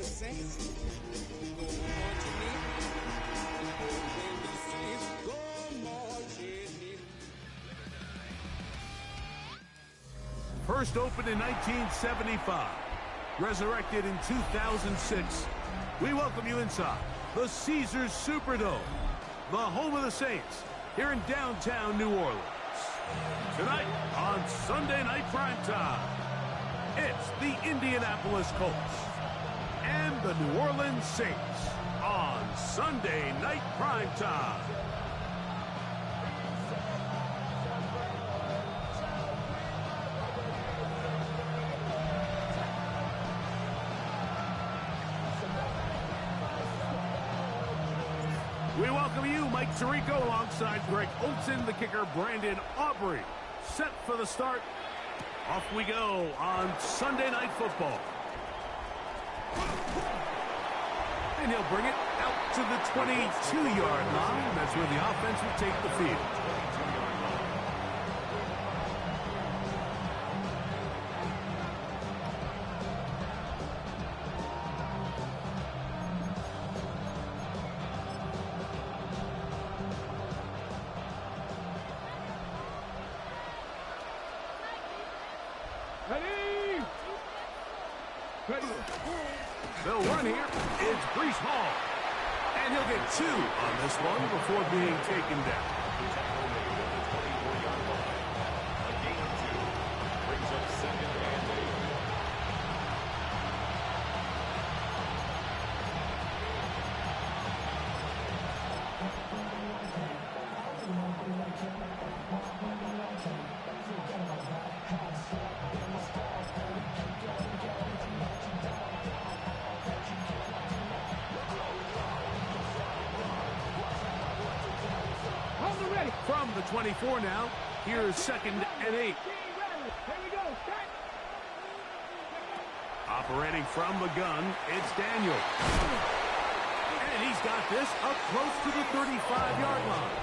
the Saints. Go marching in. When the Saints go marching in. First opened in 1975, resurrected in 2006. We welcome you inside the Caesars Superdome, the home of the Saints, here in downtown New Orleans. Tonight on Sunday Night Primetime, it's the Indianapolis Colts and the New Orleans Saints on Sunday Night Primetime. We welcome you, Mike Tirico, alongside Greg Olson, the kicker, Brandon Aubrey. Set for the start. Off we go on Sunday Night Football. And he'll bring it out to the 22-yard line. That's where the offense will take the field. They'll run here. It's Breece Hall. And he'll get 2 on this one before being taken down. A gain of 2 brings up 2nd and 8. From the 24 now, here's 2nd and 8. Operating from the gun, it's Daniel. And he's got this up close to the 35-yard line.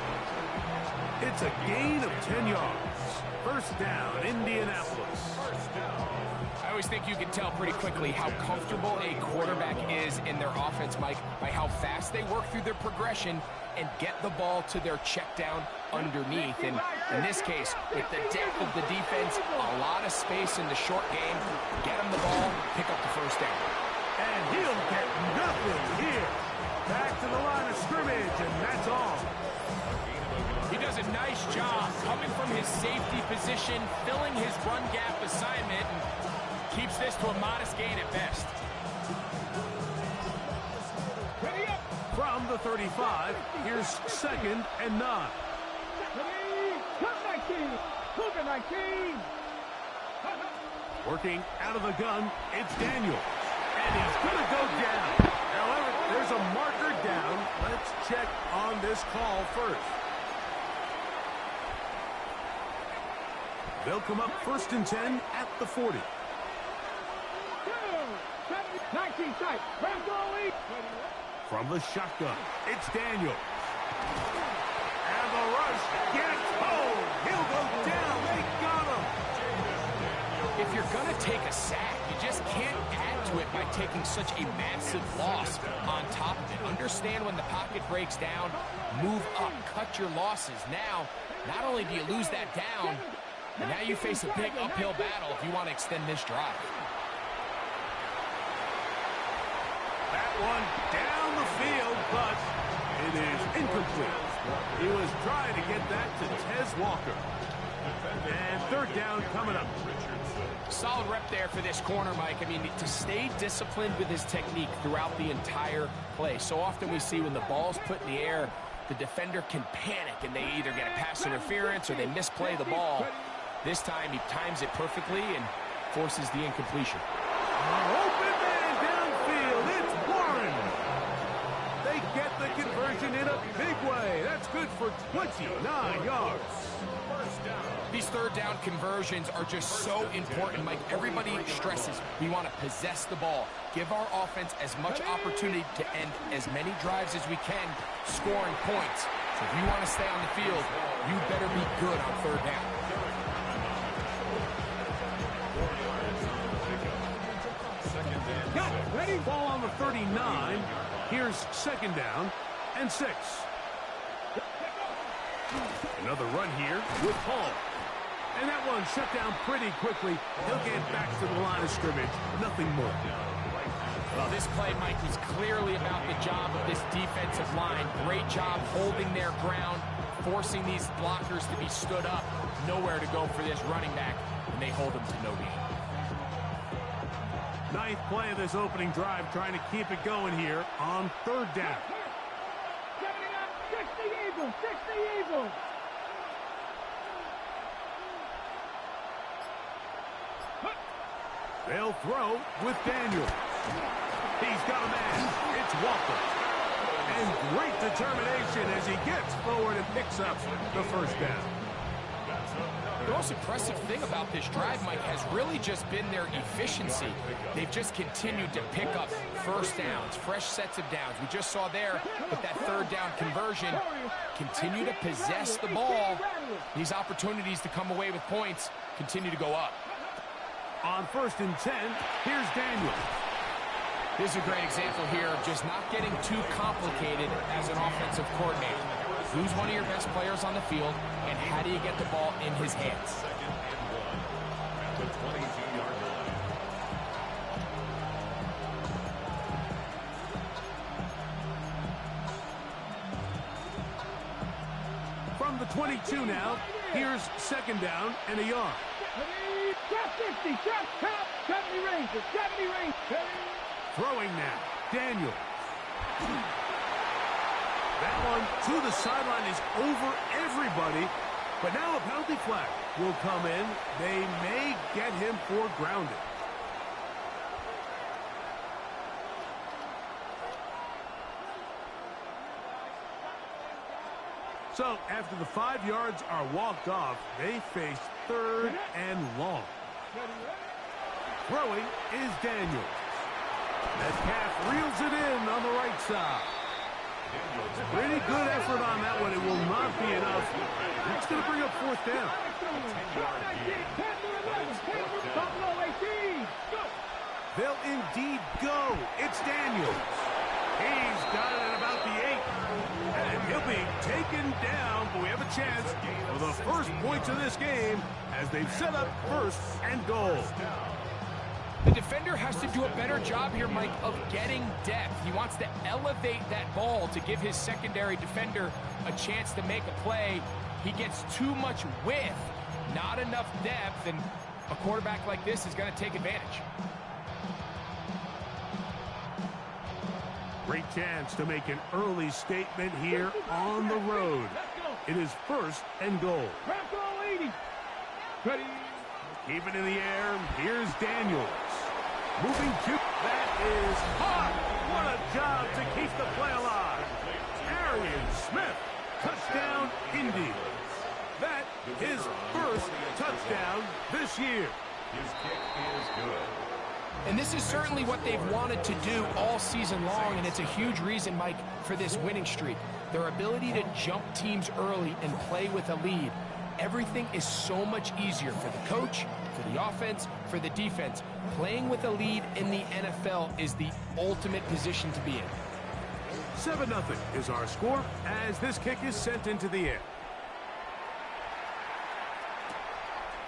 It's a gain of 10 yards. First down, Indianapolis. I always think you can tell pretty quickly how comfortable a quarterback is in their offense, Mike, by how fast they work through their progression and get the ball to their check down underneath. And in this case, with the depth of the defense, a lot of space in the short game, get him the ball, pick up the first down. And he'll get nothing here. Back to the line of scrimmage, and that's all. He does a nice job coming from his safety position, filling his run gap assignment, and keeps this to a modest gain at best. From the 35, here's 2nd and 9. Working out of the gun, it's Daniel. And he's going to go down. However, there's a marker down. Let's check on this call first. They'll come up 1st and 10 at the 40. 19 sight. From the shotgun, it's Daniel. And the rush gets home. He'll go down. They got him. If you're going to take a sack, you just can't add to it by taking such a massive loss on top of it. Understand when the pocket breaks down, move up, cut your losses. Now, not only do you lose that down, but now you face a big uphill battle if you want to extend this drive. That one down the field, but it is incomplete. He was trying to get that to Tez Walker. And 3rd down coming up. Solid rep there for this corner, Mike. I mean, to stay disciplined with his technique throughout the entire play. So often we see when the ball's put in the air, the defender can panic and they either get a pass interference or they misplay the ball. This time he times it perfectly and forces the incompletion. Open man downfield, it's Warren. They get the conversion in a big way. That's good for 29 yards. These 3rd down conversions are just so important, Mike. Everybody stresses we want to possess the ball, give our offense as much opportunity to end as many drives as we can, scoring points. So if you want to stay on the field, you better be good on 3rd down. Got it. Ready? Ball on the 39. Here's second down and 6. Another run here with Hall. And that one shut down pretty quickly. He'll get back to the line of scrimmage. Nothing more. Well, this play, Mike, was clearly about the job of this defensive line. Great job holding their ground, forcing these blockers to be stood up. Nowhere to go for this running back, and they hold him to no gain. Ninth play of this opening drive, trying to keep it going here on third down. 60 Eagles, 60 Eagles. They'll throw with Daniel. He's got a man. It's Walker. And great determination as he gets forward and picks up the first down. The most impressive thing about this drive, Mike, has really just been their efficiency. They've just continued to pick up first downs, fresh sets of downs. We just saw there with that third down conversion, continue to possess the ball. These opportunities to come away with points continue to go up. On 1st and 10, here's Daniel. This is a great example here of just not getting too complicated as an offensive coordinator. Who's one of your best players on the field, and how do you get the ball in his hands? Second and 1 at the 22-yard line. From the 22 now, here's second down and a yard. Trap 50, trap, 70 ranges, 70 range. Throwing now, Daniel. That one to the sideline is over everybody, but now a penalty flag will come in. They may get him for grounding. So after the 5 yards are walked off, they face third and long. Throwing is Daniel. Metcalf reels it in on the right side. Pretty good effort on that one. It will not be enough. It's going to bring up fourth down. They'll indeed go. It's Daniels. He's got it at about the 8. And he'll be taken down, but we have a chance for the first points of this game as they've set up 1st and goal. The defender has to do a better job here, Mike, of getting depth. He wants to elevate that ball to give his secondary defender a chance to make a play. He gets too much width, not enough depth, and a quarterback like this is going to take advantage. Great chance to make an early statement here on the road. It is 1st and goal. Ready. Keep it in the air. Here's Daniels. Moving to... That is hot. What a job to keep the play alive. Arian Smith. Touchdown, Indy. That is 1st touchdown this year. His kick is good. And this is certainly what they've wanted to do all season long, and it's a huge reason, Mike, for this winning streak. Their ability to jump teams early and play with a lead. Everything is so much easier for the coach, for the offense, for the defense. Playing with a lead in the NFL is the ultimate position to be in. 7-0 is our score as this kick is sent into the air.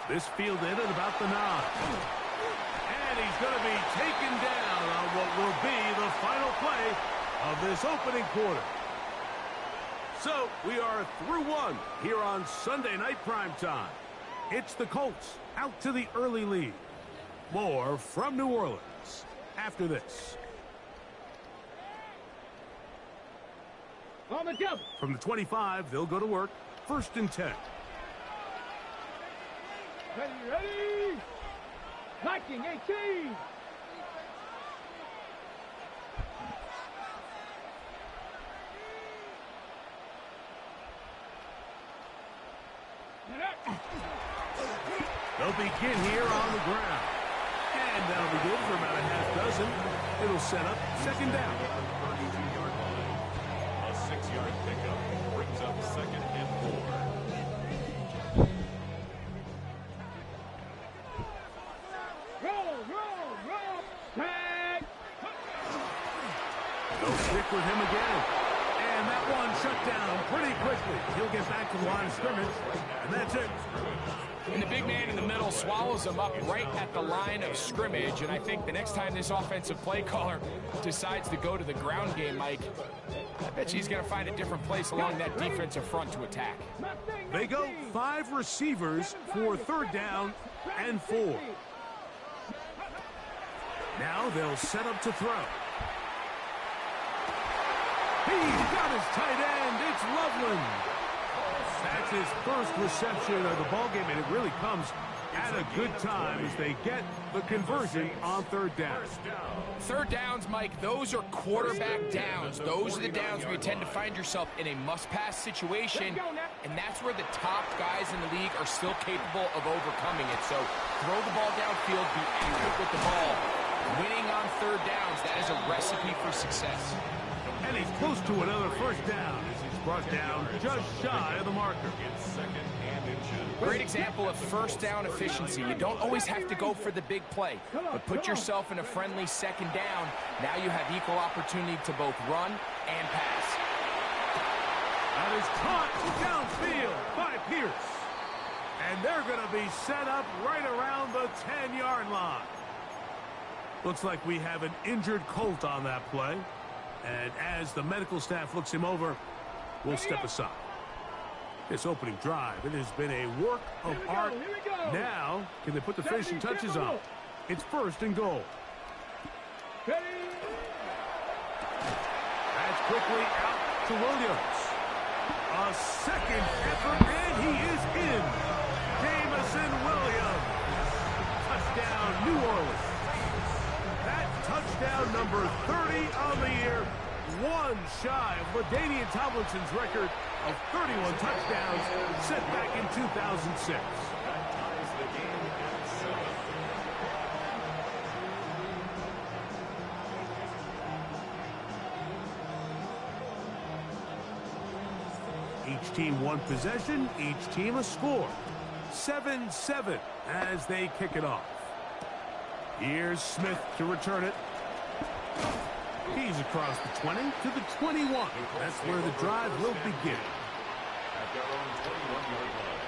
This fielded at about the 9. And he's going to be taken down on what will be the final play of this opening quarter. So we are through 1 here on Sunday Night Primetime. It's the Colts out to the early lead. More from New Orleans after this. On the jump. From the 25, they'll go to work. 1st and 10. Ready. Liking 18. They'll begin here on the ground. And that'll be good for about a half dozen. It'll set up second down. 32-yard line. A 6-yard pickup brings up 2nd and 4. Roll. Tag. They'll stick with him again. And that one shut down pretty quickly. He'll get back to the line of scrimmage, and that's it. And the big man in the middle swallows him up right at the line of scrimmage. And I think the next time this offensive play caller decides to go to the ground game, Mike, I bet he's going to find a different place along that defensive front to attack. They go 5 receivers for 3rd down and 4. Now they'll set up to throw. He's got his tight end. It's Loveland. That's his first reception of the ballgame, and it really comes at a good time as they get the conversion on 3rd down. 3rd downs, Mike, those are quarterback downs. Those are the downs where you tend to find yourself in a must-pass situation, and that's where the top guys in the league are still capable of overcoming it. So throw the ball downfield, be accurate with the ball. Winning on 3rd downs, that is a recipe for success. And he's close to another 1st down as he's brought down just shy of the marker. Great example of 1st down efficiency. You don't always have to go for the big play, but put yourself in a friendly 2nd down. Now you have equal opportunity to both run and pass. That is caught downfield by Pierce. And they're going to be set up right around the 10-yard line. Looks like we have an injured Colt on that play. And as the medical staff looks him over, we'll step aside. This opening drive, it has been a work of art. Now, can they put the finishing touches on? It's 1st and goal. That's quickly out to Williams. A 2nd effort, and he is in. Jamison Williams. Touchdown, New Orleans. That touchdown number 30 on the year, one shy of LaDainian Tomlinson's record of 31 touchdowns set back in 2006. Each team 1 possession, each team a score. 7-7 as they kick it off. Here's Smith to return it. He's across the 20 to the 21. That's where the drive will begin. At their own 21-yard line.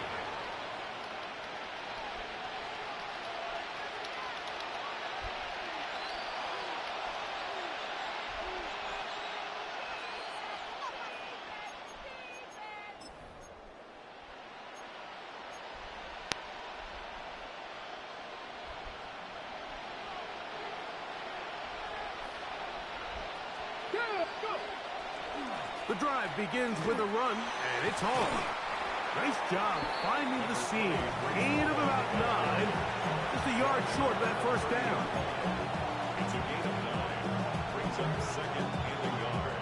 The drive begins with a run, and it's home. Nice job finding the seam. Gain of about 9. Just a yard short of that 1st down. It's a gain of 9. Brings up 2nd and a yard.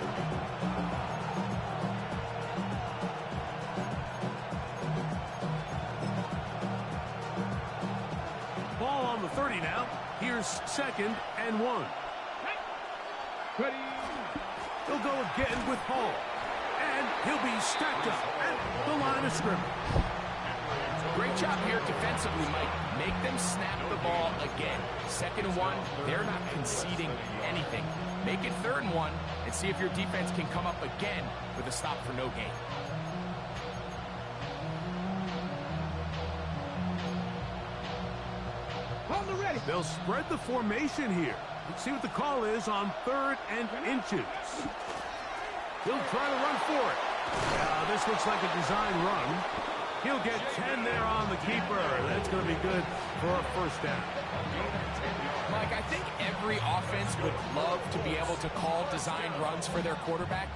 Ball on the 30 now. Here's 2nd and 1. He'll go again with Hall. And he'll be stacked up at the line of scrimmage. Great job here defensively, Mike. Make them snap the ball again. 2nd and 1, they're not conceding anything. Make it 3rd and 1 and see if your defense can come up again with a stop for no gain. They'll spread the formation here. Let's see what the call is on 3rd and inches. He'll try to run for it. This looks like a design run. He'll get 10 there on the keeper. That's going to be good for a 1st down. Mike, I think every offense would love to be able to call design runs for their quarterback,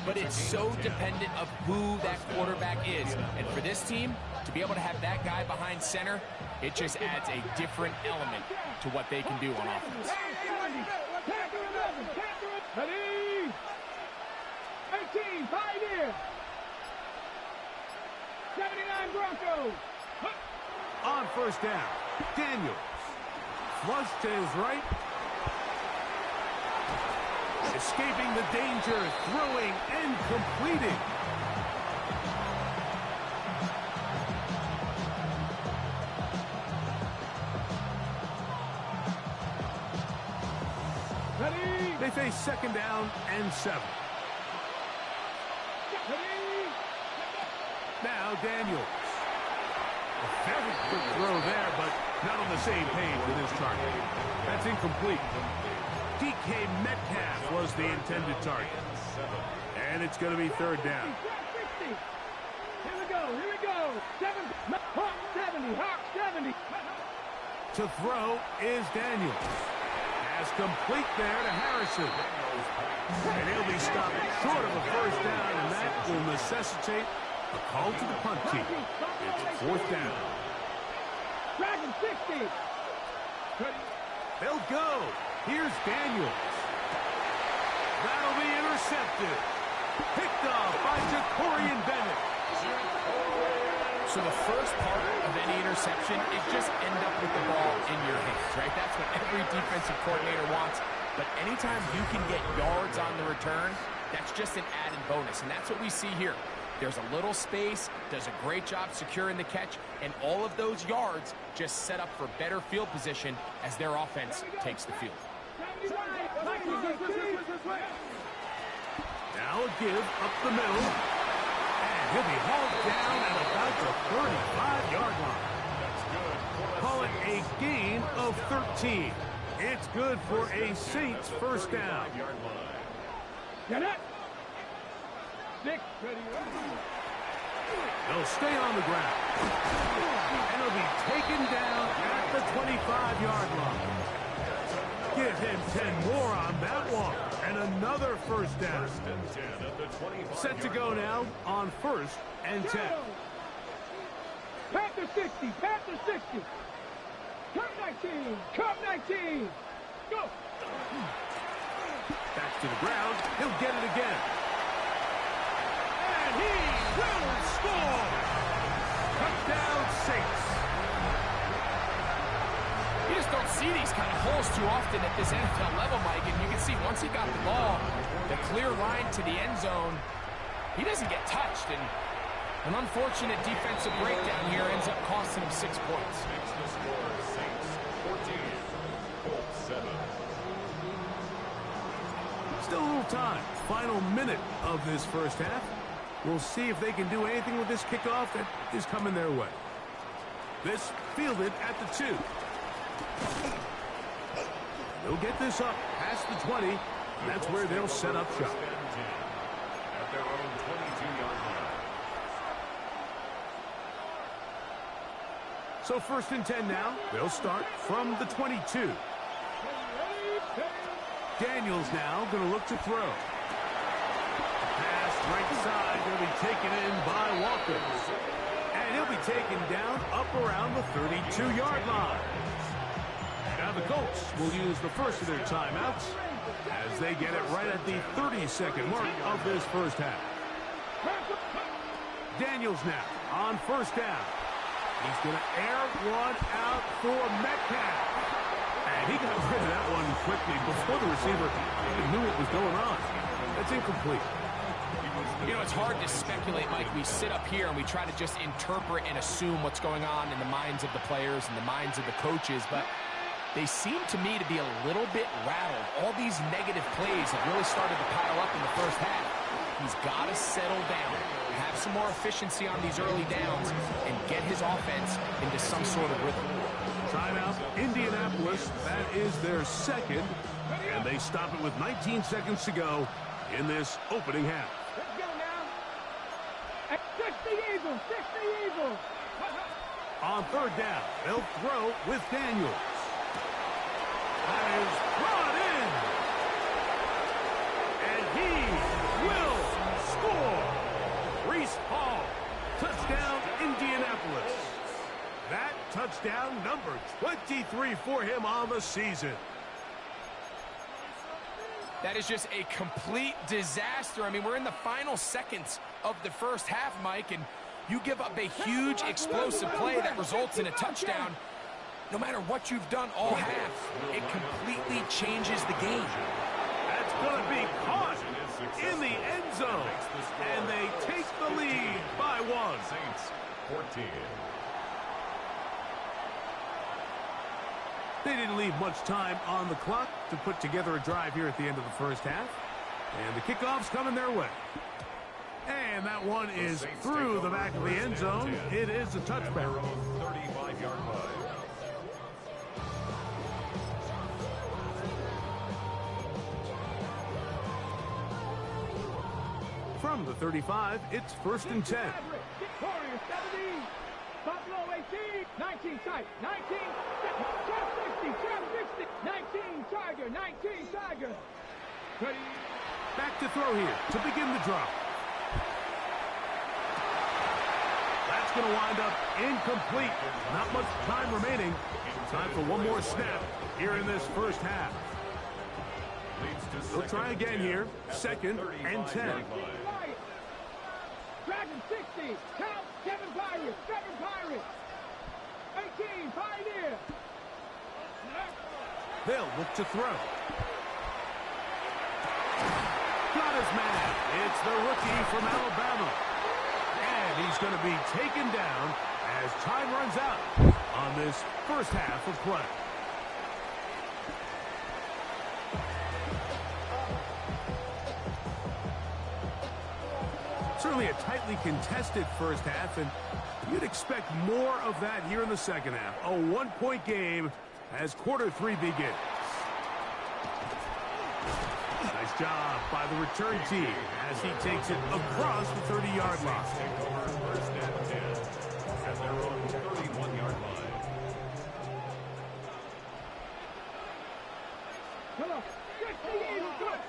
but it's so dependent of who that quarterback is. And for this team, to be able to have that guy behind center, it just adds a different element to what they can do on offense. Ready? 18, Pioneer. 79 Broncos. On 1st down, Daniels. Flush to his right. Escaping the danger, throwing and completing. Ready? They face second down and 7. Now Daniels. A very good throw there, but not on the same page with his target. That's incomplete. DK Metcalf was the intended target. And it's going to be third down. Here we go. 70, Hawk 70. To throw is Daniels. Pass complete there to Harrison. And he'll be stopped short of a first down, and that will necessitate a call to the punt team. It's fourth down. Dragon 60. They'll go. Here's Daniels. That'll be intercepted. Picked off by Jacorian Bennett. So the first part of any interception is just end up with the ball in your hands, right? That's what every defensive coordinator wants. But anytime you can get yards on the return, that's just an added bonus. And that's what we see here. There's a little space, does a great job securing the catch, and all of those yards just set up for better field position as their offense takes the field. Now a give up the middle. And he'll be hauled down at about the 35-yard line. Call it a gain of 13. It's good for a Saints first down. Get it. 6. They'll stay on the ground. And he'll be taken down at the 25-yard line. Give him 10 more on that one. And another first down. Set to go now on first and 10. Panther 60. Panther 60. Cup 19. Cup 19. Go. Back to the ground. He'll get it again. And he will score. Touchdown Saints. You just don't see these kind of holes too often at this NFL level, Mike. And you can see once he got the ball, the clear line to the end zone, he doesn't get touched. And an unfortunate defensive breakdown here ends up costing him 6 points. Makes the score Saints 14, Colts 7. Still a little time. Final minute of this first half. We'll see if they can do anything with this kickoff that is coming their way. This fielded at the 2. They'll get this up past the 20. And that's where they'll set up shop. At their own 22-yard line. So first and 10 now. They'll start from the 22. Daniels now going to look to throw. Pass right side going to be taken in by Walker. And he'll be taken down up around the 32-yard line. Now the Colts will use the first of their timeouts as they get it right at the 30-second mark of this first half. Daniels now on first down. He's going to air one out for Metcalf. And he got rid of that one quickly before the receiver even knew what was going on. That's incomplete. You know, it's hard to speculate, Mike. We sit up here and we try to just interpret and assume what's going on in the minds of the players and the minds of the coaches, but they seem to me to be a little bit rattled. All these negative plays have really started to pile up in the first half. He's got to settle down, have some more efficiency on these early downs, and get his offense into some sort of rhythm. Timeout, Indianapolis. That is their second, and they stop it with 19 seconds to go in this opening half. Let's go now. 60 Eagles. 60 Eagles. On third down, they'll throw with Daniels. That is brought in. And he will score. Reese Hall. Touchdown, Indianapolis. That touchdown number 23 for him on the season. That is just a complete disaster. I mean, we're in the final seconds of the first half, Mike, and you give up a huge explosive play that results in a touchdown. No matter what you've done all half, it completely changes the game. That's going to be caught in the end zone. And they take the lead by 1. Saints 14. They didn't leave much time on the clock to put together a drive here at the end of the first half. And the kickoff's coming their way. And that one is through the back of the end zone. It is a touchback. 35-yard line. From the 35, it's 1st and 10. Warriors 70. Buffalo 18. 19 tight. 19. Trap 60. Trap 60. 19 Tiger. 19 Tiger. Ready. Back to throw here to begin the drop. That's going to wind up incomplete. Not much time remaining. Time for one more snap here in this first half. They'll try again here. 2nd and 10. Dragon 60. Count. 7 Pirates. 7 Pirates. 18 Pioneer. They'll look to throw. Got his man. It's the rookie from Alabama. And he's going to be taken down as time runs out on this first half of play. Certainly a tightly contested first half, and you'd expect more of that here in the second half. A one-point game as quarter 3 begins. Nice job by the return team as he takes it across the 30-yard line. First and 10 at their own 31-yard line. Come on. 60. Good.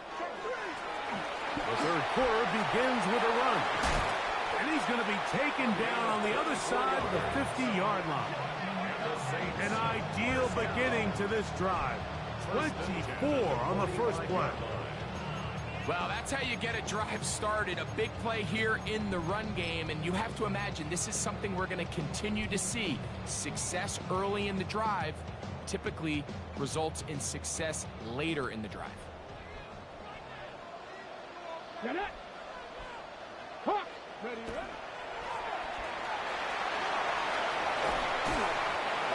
The third quarter begins with a run. And he's going to be taken down on the other side of the 50-yard line. An ideal beginning to this drive. 24 on the first play. Well, that's how you get a drive started. A big play here in the run game, and you have to imagine this is something we're going to continue to see. Success early in the drive typically results in success later in the drive. Get it. Hawk. Ready, ready.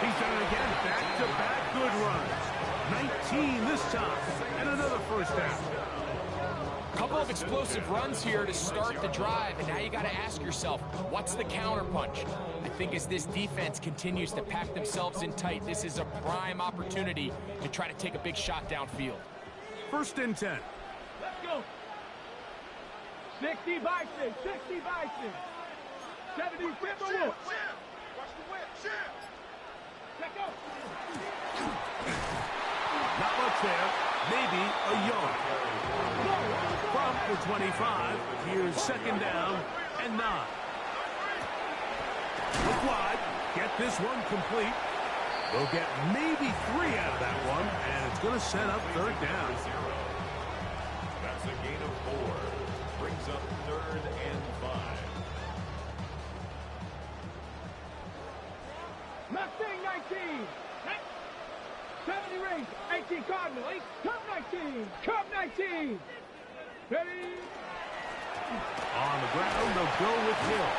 He's done it again. Back-to-back good runs. 19 this time. And another first down. Couple of explosive runs here to start the drive, and now you got to ask yourself, what's the counterpunch? I think as this defense continues to pack themselves in tight, this is a prime opportunity to try to take a big shot downfield. 1st and 10. Let's go. 60 Bison. 60 Bison. 70 Timberwolves. Let's go. Not much there. Maybe a yard. From the 25, here's 2nd down and 9. Look wide. Get this one complete. They'll get maybe 3 out of that one, and it's going to set up 3rd down. That's a gain of 4. Brings up 3rd and 5. Mustang 19. 70 Rays. 18 Cardinal. 8. Cub 19. Cub 19. Ready. On the ground, they'll go with Hill.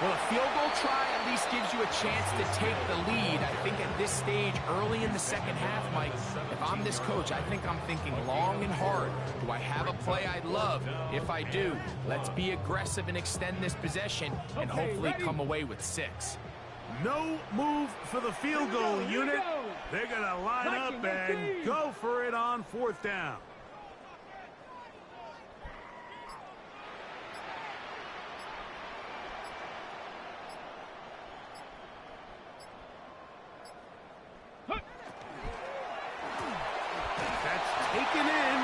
Well, a field goal try at least gives you a chance to take the lead. I think at this stage, early in the second half, Mike, if I'm this coach, I think I'm thinking long and hard. Do I have a play I'd love? If I do, let's be aggressive and extend this possession and hopefully come away with 6. No move for the field goal unit. They're going to line up and go for it on 4th down. That's taken in,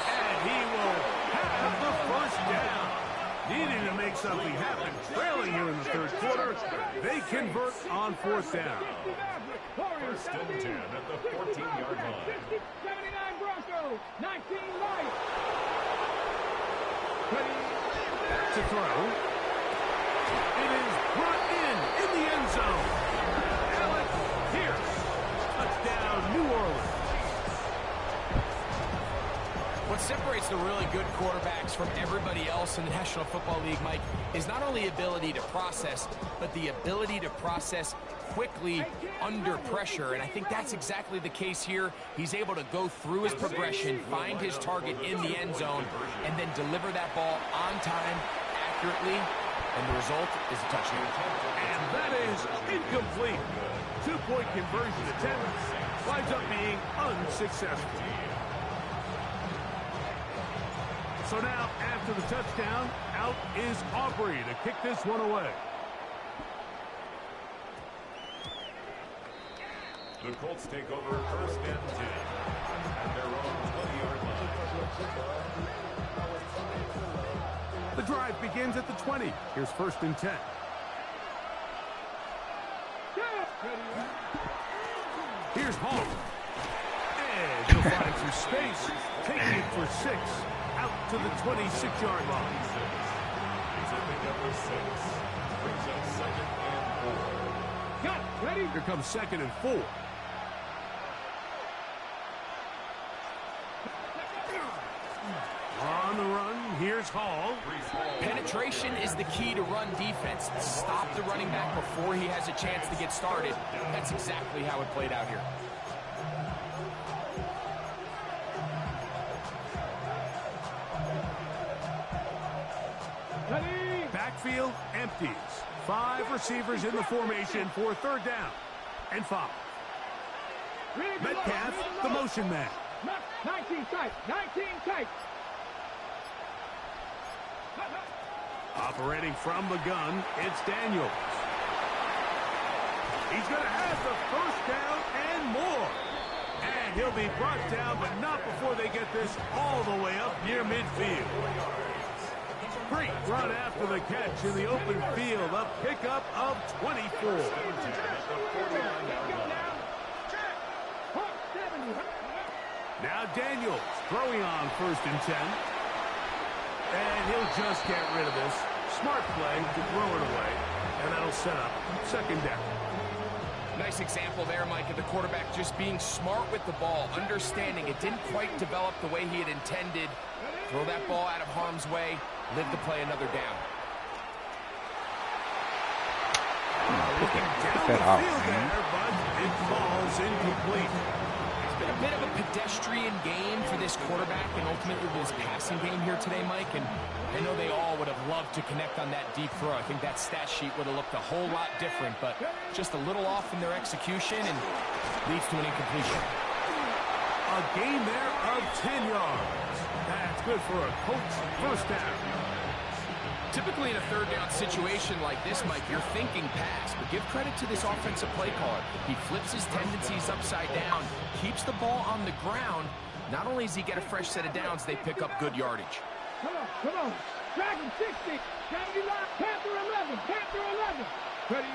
and he will have the 1st down. Needing to make something happen, trailing here in the 3rd quarter. They convert on 4th down. 1st and 10 at the 14-yard line. 79 Broncos. 19 Light. Back to throw. It is brought in the end zone. Alex Pierce. Touchdown, New Orleans. What separates the really good quarterbacks from everybody else in the National Football League, Mike, is not only ability to process, but the ability to process quickly under pressure, and I think that's exactly the case here. He's able to go through his progression, find his target in the end zone, and then deliver that ball on time, accurately, and the result is a touchdown. And that is incomplete. 2-point conversion attempt winds up being unsuccessful. So now, after the touchdown, out is Aubrey to kick this one away. The Colts take over 1st and 10 at their own 20-yard line. The drive begins at the 20. Here's 1st and 10. Here's Hall. And he'll find some space. Taking it for 6. Out to the 26-yard line. He's a big number 6. Brings up 2nd and 4. Got it. Ready? Here comes 2nd and 4. On the run, here's Hall. Penetration is the key to run defense. Stop the running back before he has a chance to get started. That's exactly how it played out here. Ready? Backfield empties. 5 receivers in the formation for 3rd down and 5. Metcalf, the motion man. 19 tight. 19 tight. Operating from the gun, it's Daniels. He's going to have the 1st down and more. And he'll be brought down, but not before they get this all the way up near midfield. Great run after the catch in the open field. A pickup of 24. Now Daniels throwing on 1st and 10. And he'll just get rid of this. Smart play to throw it away. And that'll set up 2nd down. Nice example there, Mike, of the quarterback just being smart with the ball, understanding it didn't quite develop the way he had intended. Throw that ball out of harm's way, live to play another down. Looking down the field there, but it falls incomplete. It's been a bit of a pedestrian game for this quarterback and ultimately this passing game here today, Mike, and I know they all would have loved to connect on that deep throw. I think that stat sheet would have looked a whole lot different, but just a little off in their execution and leads to an incompletion. A gain there of 10 yards. That's good for a Colts 1st down. Typically in a 3rd down situation like this, Mike, you're thinking pass, but give credit to this offensive play caller. He flips his tendencies upside down, keeps the ball on the ground. Not only does he get a fresh set of downs, they pick up good yardage. Come on. Dragon 60. Dragon line. Panther 11. Panther 11. Ready?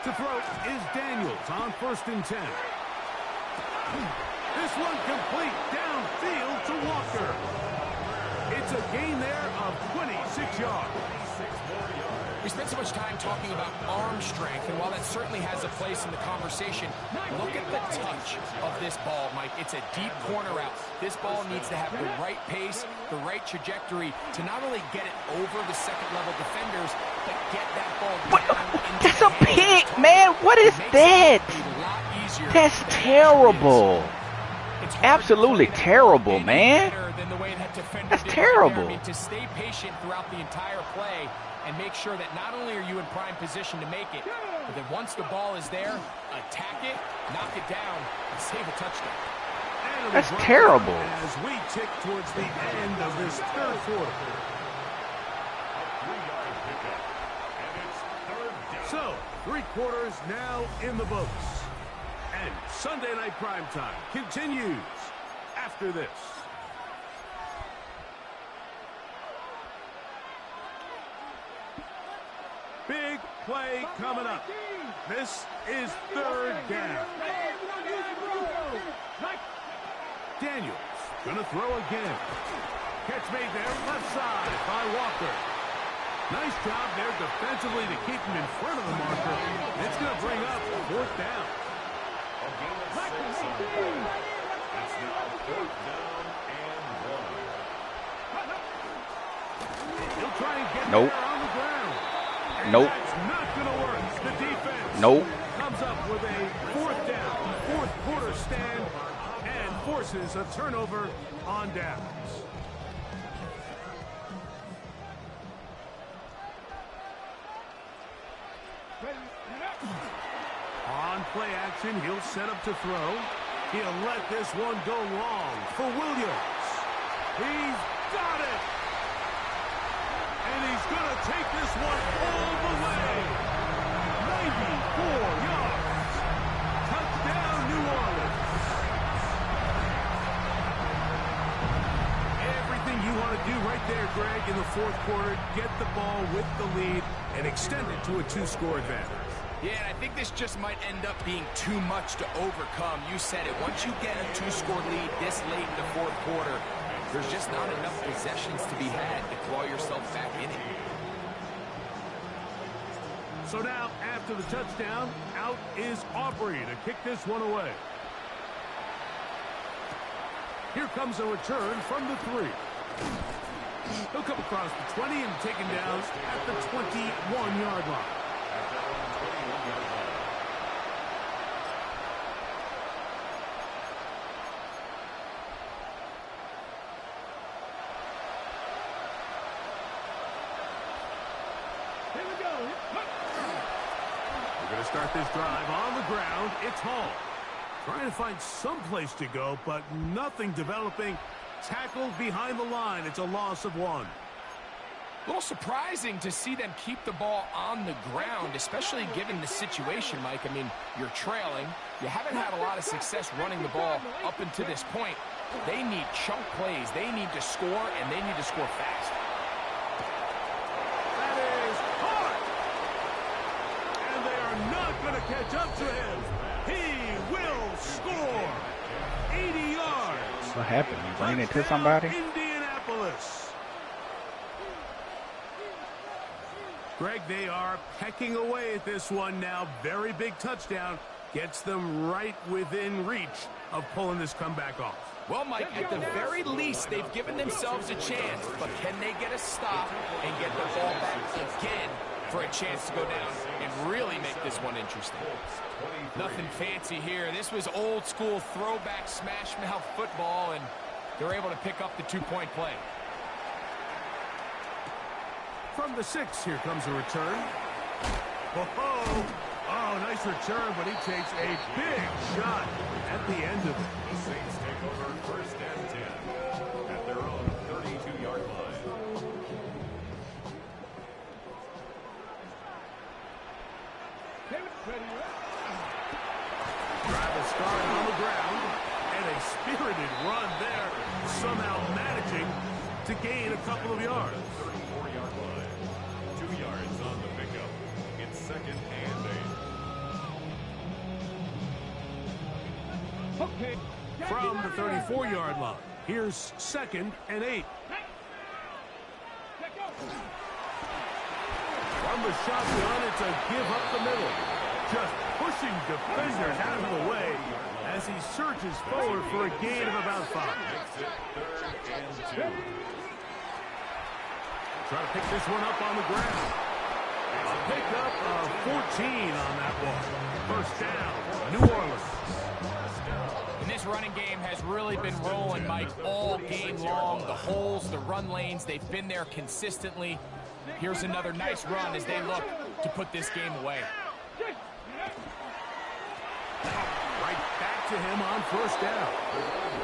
To throw is Daniels on 1st and 10. This one complete downfield to Walker. It's a gain there of 26 yards. We spent so much time talking about arm strength, and while that certainly has a place in the conversation, look at the touch of this ball, Mike. It's a deep corner out. This ball needs to have the right pace, the right trajectory to not only get it over the 2nd-level defenders, but get that ball down. That's a pick, man. What is that? That's terrible. Absolutely terrible, man. That's terrible. To stay patient throughout the entire play and make sure that not only are you in prime position to make it, but that once the ball is there, attack it, knock it down, and save a touchdown. That's terrible. As we tick towards the end of this 3rd quarter. So, 3 quarters now in the books. And Sunday Night Primetime continues after this. Big play coming up. This is 3rd down. Daniels gonna throw again. Catch made there, left side by Walker. Nice job there defensively to keep him in front of the marker. It's gonna bring up 4th down. It's now 4th down and 1. He'll try and get Nope. there on the ground. And Nope. that's not gonna work. The defense Nope. comes up forces a turnover on downs. On play action, he'll set up to throw. He'll let this one go long for Williams. He's got it! And he's going to take this one all the way. 94 yards. Touchdown, New Orleans. Everything you want to do right there, Greg, in the fourth quarter, get the ball with the lead and extend it to a two-score advantage. Yeah, and I think this just might end up being too much to overcome. You said it. Once you get a two-score lead this late in the fourth quarter, there's just not enough possessions to be had to claw yourself back in it. So now, after the touchdown, out is Aubrey to kick this one away. Here comes a return from the 3. He'll come across the 20 and taken down at the 21-yard line. We're going to start this drive on the ground. It's Hall. Trying to find some place to go, but nothing developing. Tackled behind the line. It's a loss of 1. A little surprising to see them keep the ball on the ground, especially given the situation, Mike. I mean, you're trailing. You haven't had a lot of success running the ball up until this point. They need chunk plays. They need to score, and they need to score fast. That is hard. And they are not going to catch up to him. He will score. 80 yards. What happened? You ran into somebody? Indianapolis. Greg, they are pecking away at this one now. Very big touchdown. Gets them right within reach of pulling this comeback off. Well, Mike, at the very least, they've given themselves a chance. But can they get a stop and get the ball back again for a chance to go down and really make this one interesting? Nothing fancy here. This was old school throwback smash mouth football, and they're able to pick up the 2-point play. From the 6, here comes a return. Oh, nice return, but he takes a big shot at the end of it. The Saints take over 1st and 10 at their own 32-yard line. Drive will start on the ground, and a spirited run there, somehow managing to gain a couple of yards. 34-yard line. 2 yards on the pickup. It's 2nd and 8. Okay. From the 34-yard line, here's 2nd and 8. From the shotgun, it's a give up the middle. Just pushing defenders out of the way as he surges forward for a gain of about 5. Makes it 3rd and 2. Try to pick this one up on the ground. A pickup of 14 on that one. 1st down, New Orleans. And this running game has really been rolling, Mike, all game long. The holes, the run lanes, they've been there consistently. Here's another nice run as they look to put this game away. Right back to him on 1st down.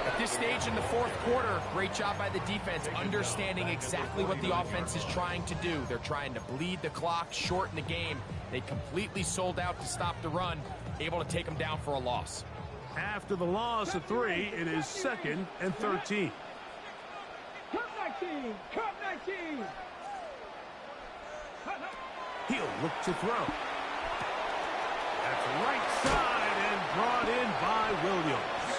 At this stage in the fourth quarter, great job by the defense, understanding exactly what the offense is trying to do. They're trying to bleed the clock, shorten the game. They completely sold out to stop the run, able to take them down for a loss. After the loss of 3, it is 2nd and 13. Cut 19! Cut 19! He'll look to throw. That's right side and brought in by Williams.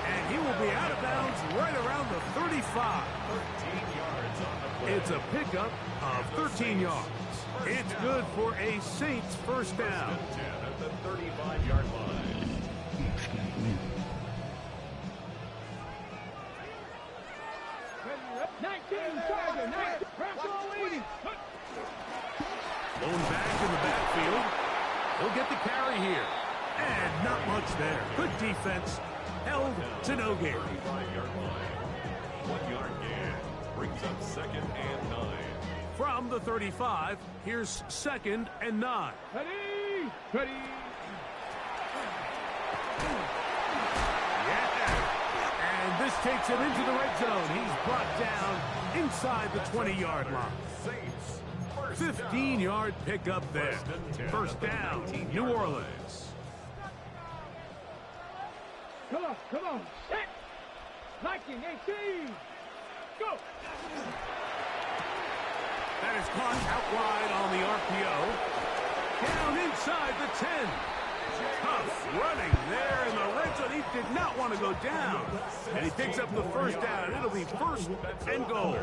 And he will be out of bounds right around the 35. 13 yards on the play. It's a pickup of 13 yards. It's good for a Saints 1st down. 10 at the 35-yard line. Excuse me. 19, Charger, 19, press all leading. Blown back in the backfield. He'll get the carry here. And not much there. Good defense. held to no gain. 35-yard line. 1 yard gain. Brings up 2nd and 9. From the 35, here's 2nd and 9. Ready? Ready? And this takes him into the red zone. He's brought down inside the 20-yard line. Saints. 15-yard pickup there. First down, New Orleans. Come on. Set. 19-18. Go. That is caught out wide on the RPO. Down inside the 10. Tough running there in the red zone. He did not want to go down. And he picks up the first down. It'll be 1st and goal.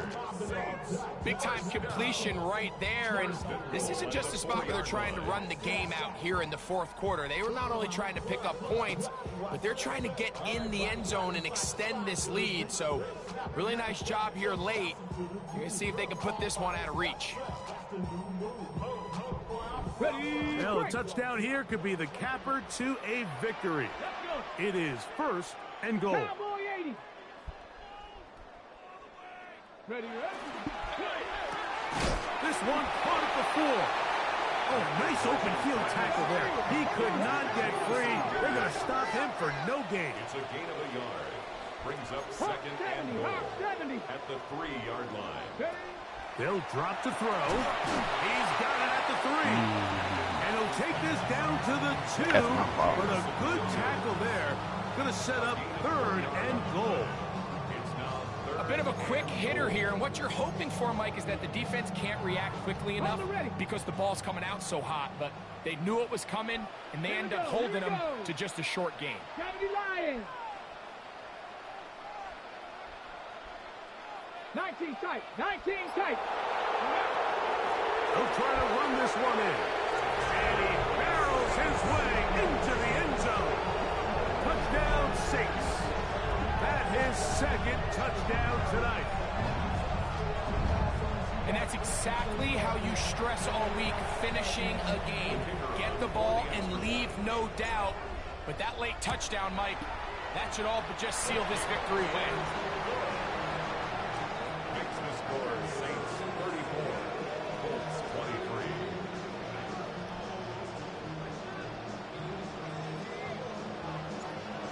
Big time completion right there, and this isn't just a spot where they're trying to run the game out here in the 4th quarter. They were not only trying to pick up points, but they're trying to get in the end zone and extend this lead. So really nice job here late. You're going to see if they can put this one out of reach. Ready? Well, a touchdown here could be the capper to a victory. It is 1st and goal. Cowboy 80. Ready? This one caught at the 4. Oh, nice open field tackle there. He could not get free. They're going to stop him for no gain. It's a gain of a yard. Brings up 2nd and goal. 70. At the 3-yard line. They'll drop to throw. He's got it at the 3. And he'll take this down to the 2. That's my fault. With a good tackle there. Going to set up 3rd and goal. It's now 3rd. A bit of a quick hitter here, and what you're hoping for, Mike, is that the defense can't react quickly enough because the ball's coming out so hot, but they knew it was coming, and they end up holding them to just a short gain. 70 Lions. 19 tight. 19 tight. He'll try to run this one in. And he barrels his way into the end zone. Touchdown, Saints. That his 2nd touchdown tonight. And that's exactly how you stress all week, finishing a game. Get the ball and leave no doubt. But that late touchdown, Mike, that should all but just seal this victory win. Makes the score Saints 34, Colts 23.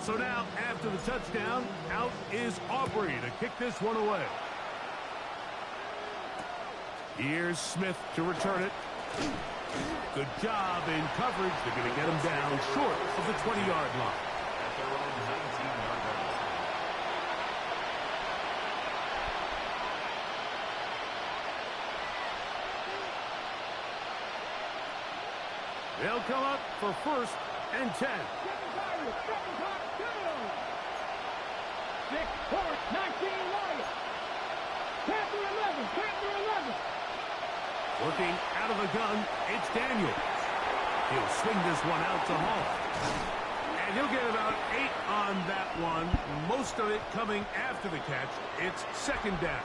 So now, after the touchdown, out is Aubrey to kick this one away. Here's Smith to return it. Good job in coverage. They're going to get him down short of the 20-yard line. At their own 19-yard line. They'll come up for 1st and 10. 6, 4, 19 Lions. Panther 11. Panther 11. Working out of the gun, it's Daniel. He'll swing this one out to Hall. And he'll get about 8 on that one. Most of it coming after the catch. It's 2nd down.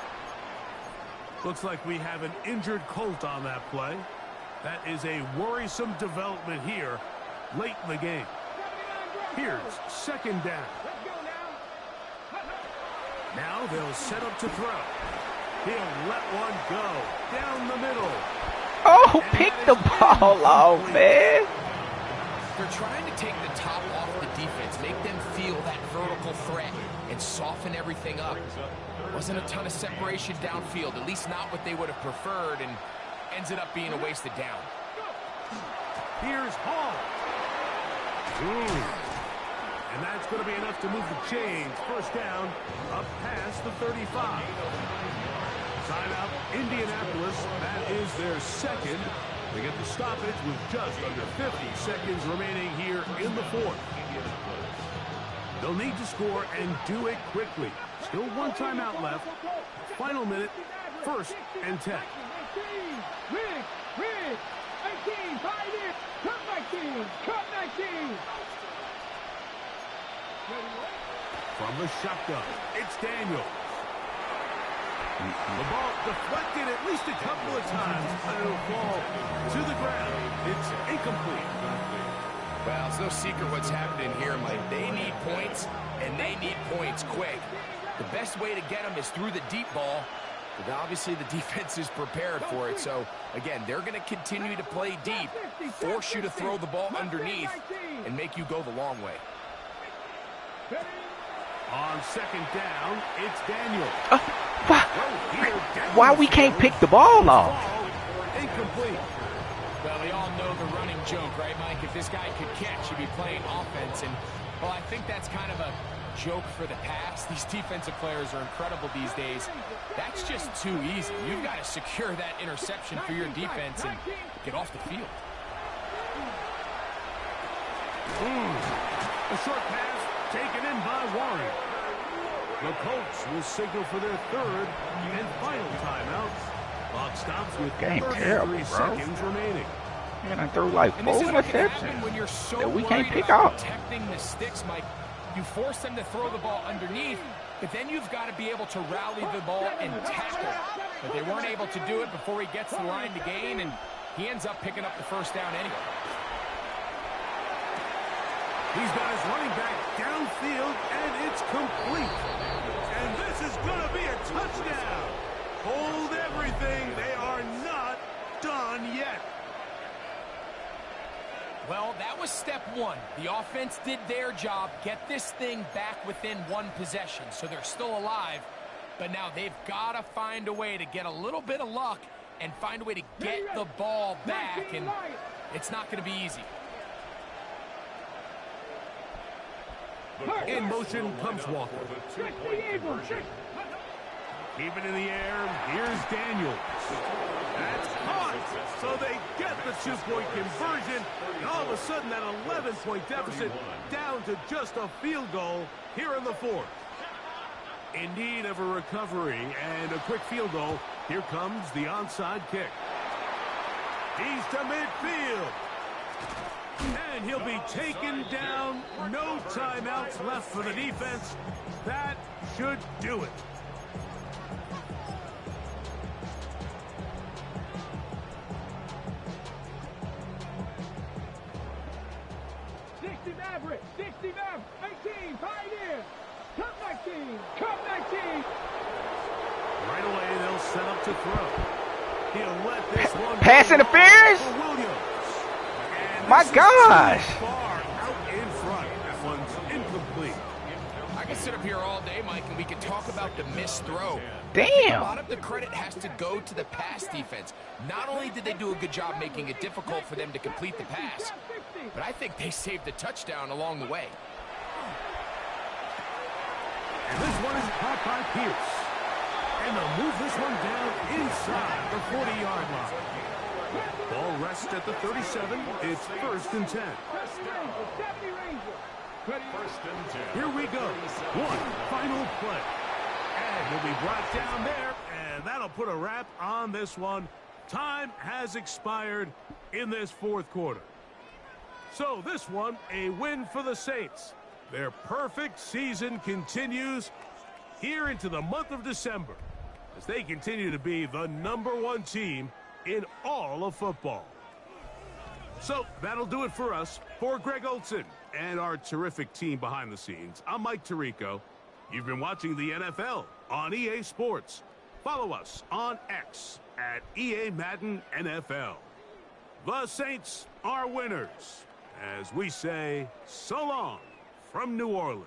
Looks like we have an injured Colt on that play. That is a worrisome development here late in the game. Here's 2nd down. Let's go now. Now they'll set up to throw. He'll let one go down the middle. Oh, pick the ball off, man. They're trying to take the top off the defense, make them feel that vertical threat, and soften everything up. Wasn't a ton of separation downfield, at least not what they would have preferred, and ends it up being a wasted down. Here's Hall. And that's going to be enough to move the chains. First down, up past the 35. Timeout, Indianapolis. That is their 2nd. They get the stoppage with just under 50 seconds remaining here in the 4th. They'll need to score and do it quickly. Still 1 timeout left. Final minute, 1st and 10. Rig, 18, 5 in, cut 19, cut 19. From the shotgun, it's Daniel. The ball deflected at least a couple of times. It'll fall to the ground. It's incomplete. Well, it's no secret what's happening here, Mike. They need points, and they need points quick. The best way to get them is through the deep ball, but obviously the defense is prepared for it. So, again, they're going to continue to play deep, force you to throw the ball underneath, and make you go the long way. On second down, it's Daniel. Why we can't pick the ball off? Incomplete. Well, we all know the running joke, right, Mike? If this guy could catch, he'd be playing offense. And, well, I think that's kind of a joke for the pass. These defensive players are incredible these days. That's just too easy. You've got to secure that interception for your defense and get off the field. A short pass taken in by Warren. The Colts will signal for their third and final timeout. Clock stops with 33 seconds remaining. And I threw like 4 interceptions when you're so that we can't pick about off. Protecting the sticks, Mike. You force them to throw the ball underneath, but then you've got to be able to rally the ball and tackle. But they weren't able to do it before he gets the line to gain, and he ends up picking up the first down anyway. He's got his running back downfield, and it's complete. And this is going to be a touchdown. Hold everything. They are not done yet. Well, that was step one. The offense did their job, get this thing back within one possession, so they're still alive. But now they've got to find a way to get a little bit of luck and find a way to get the ball back, and it's not going to be easy. In motion comes Walker. Keep it in the air. Here's Daniels. That's caught. So they get the 2-point conversion. And all of a sudden, that 11-point deficit down to just a field goal here in the fourth. In need of a recovery and a quick field goal, here comes the onside kick. He's to midfield. And he'll be taken down. No timeouts left for the defense. That should do it. Maverick, 60 Maverick, 18, Pioneer, Cup 19, Cup 19. Right away, they'll set up to throw. He'll let this one Pass interference? My gosh. Far out in front. That one's incomplete. I can sit up here all day, Mike, and we can talk about the missed throw. Damn. A lot of the credit has to go to the pass defense. Not only did they do a good job making it difficult for them to complete the pass, but I think they saved a touchdown along the way. And this one is caught by Pierce. And they'll move this one down inside the 40-yard line. Ball rests at the 37. It's 1st and 10. Here we go. One final play. And he'll be brought down there. And that'll put a wrap on this one. Time has expired in this fourth quarter. So this one, a win for the Saints. Their perfect season continues here into the month of December as they continue to be the #1 team in all of football. So that'll do it for us. For Greg Olson and our terrific team behind the scenes, I'm Mike Tirico. You've been watching the NFL on EA Sports. Follow us on X at EA Madden NFL. The Saints are winners as we say so long from New Orleans.